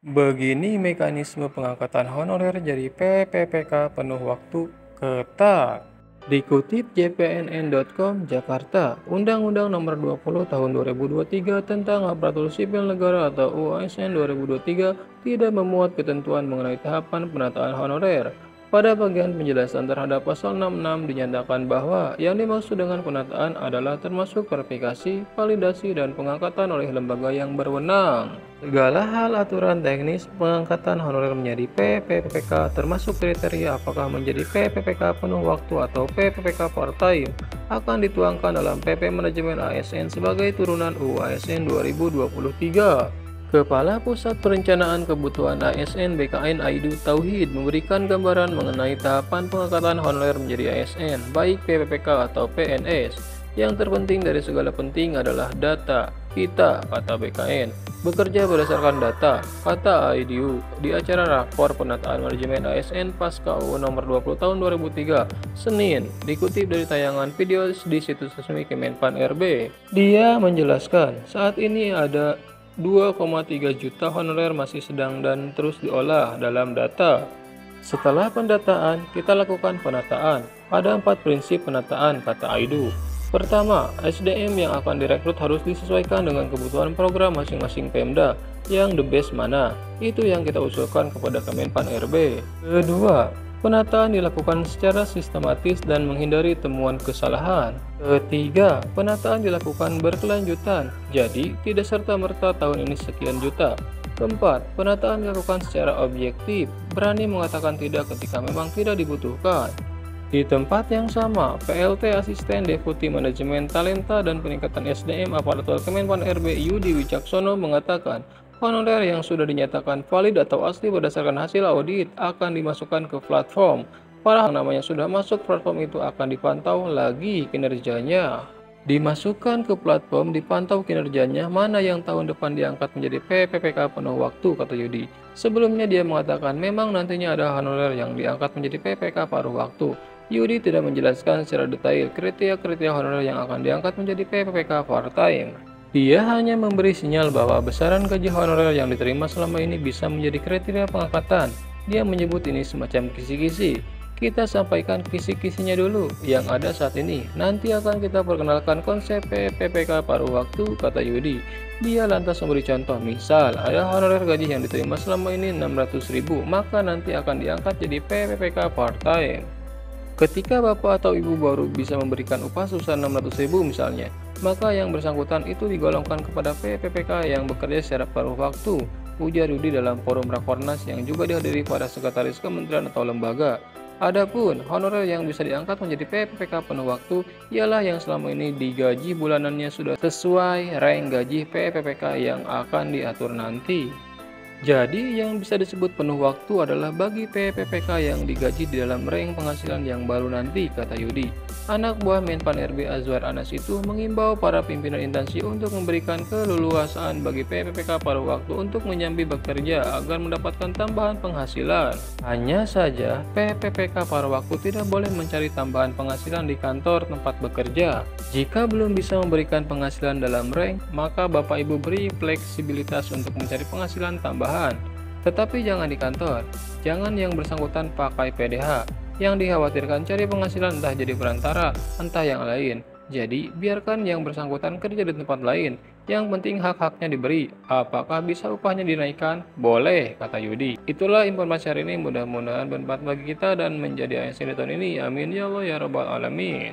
Begini mekanisme pengangkatan honorer jadi PPPK penuh waktu ketat. Dikutip jpnn.com Jakarta, Undang-Undang Nomor 20 Tahun 2023 tentang Aparatur Sipil Negara atau UASN 2023 tidak memuat ketentuan mengenai tahapan penataan honorer. Pada bagian penjelasan terhadap pasal 66 dinyatakan bahwa yang dimaksud dengan penataan adalah termasuk verifikasi, validasi, dan pengangkatan oleh lembaga yang berwenang. Segala hal aturan teknis pengangkatan honorer menjadi PPPK termasuk kriteria apakah menjadi PPPK penuh waktu atau PPPK part-time akan dituangkan dalam PP Manajemen ASN sebagai turunan UU ASN 2023. Kepala Pusat Perencanaan Kebutuhan ASN BKN Aidu Tauhid memberikan gambaran mengenai tahapan pengangkatan honorer menjadi ASN, baik PPPK atau PNS. Yang terpenting dari segala penting adalah data. Kita, kata BKN, bekerja berdasarkan data, kata Aidu, di acara rapor penataan manajemen ASN pasca UU Nomor 20 Tahun 2003, Senin, dikutip dari tayangan video di situs resmi Kemenpan RB. Dia menjelaskan, saat ini ada 2,3 juta honorer masih sedang dan terus diolah dalam data. Setelah pendataan, kita lakukan penataan. Ada 4 prinsip penataan, kata Aidu. Pertama, SDM yang akan direkrut harus disesuaikan dengan kebutuhan program masing-masing Pemda. Yang the best mana? Itu yang kita usulkan kepada Kemenpan RB. Kedua, penataan dilakukan secara sistematis dan menghindari temuan kesalahan. Ketiga, penataan dilakukan berkelanjutan, jadi tidak serta-merta tahun ini sekian juta. Keempat, penataan dilakukan secara objektif, berani mengatakan tidak ketika memang tidak dibutuhkan. Di tempat yang sama, PLT Asisten Deputi Manajemen Talenta dan Peningkatan SDM Aparatur Kemenpan RB Yudi Wicaksono mengatakan, honorer yang sudah dinyatakan valid atau asli berdasarkan hasil audit akan dimasukkan ke platform. Para yang namanya sudah masuk platform itu akan dipantau lagi kinerjanya. Dimasukkan ke platform, dipantau kinerjanya, mana yang tahun depan diangkat menjadi PPPK penuh waktu, kata Yudi. Sebelumnya dia mengatakan memang nantinya ada honorer yang diangkat menjadi PPK paruh waktu. Yudi tidak menjelaskan secara detail kriteria honorer yang akan diangkat menjadi PPPK part-time. Dia hanya memberi sinyal bahwa besaran gaji honorer yang diterima selama ini bisa menjadi kriteria pengangkatan. Dia menyebut ini semacam kisi-kisi. Kita sampaikan kisi-kisinya dulu yang ada saat ini. Nanti akan kita perkenalkan konsep PPPK paruh waktu, kata Yudi. Dia lantas memberi contoh, misal ada honorer gaji yang diterima selama ini 600.000, maka nanti akan diangkat jadi PPPK part-time. Ketika bapak atau ibu baru bisa memberikan upah sebesar 600.000 misalnya, maka yang bersangkutan itu digolongkan kepada PPPK yang bekerja secara paruh waktu, ujar Yudi dalam forum Rakornas yang juga dihadiri para sekretaris kementerian atau lembaga. Adapun honorer yang bisa diangkat menjadi PPPK penuh waktu ialah yang selama ini digaji bulanannya sudah sesuai rank gaji PPPK yang akan diatur nanti. Jadi yang bisa disebut penuh waktu adalah bagi PPPK yang digaji di dalam rank penghasilan yang baru nanti, kata Yudi. Anak buah Menpan RB Azwar Anas itu mengimbau para pimpinan instansi untuk memberikan keleluasaan bagi PPPK paruh waktu untuk menyambi bekerja agar mendapatkan tambahan penghasilan. Hanya saja, PPPK paruh waktu tidak boleh mencari tambahan penghasilan di kantor tempat bekerja. Jika belum bisa memberikan penghasilan dalam rank, maka Bapak Ibu beri fleksibilitas untuk mencari penghasilan tambahan. Tetapi jangan di kantor, jangan yang bersangkutan pakai PDH. Yang dikhawatirkan cari penghasilan entah jadi perantara, entah yang lain. Jadi, biarkan yang bersangkutan kerja di tempat lain. Yang penting hak-haknya diberi. Apakah bisa upahnya dinaikkan? Boleh, kata Yudi. Itulah informasi hari ini. Mudah-mudahan bermanfaat bagi kita dan menjadi ASN di tahun ini. Amin ya Allah ya Rabbal Alamin.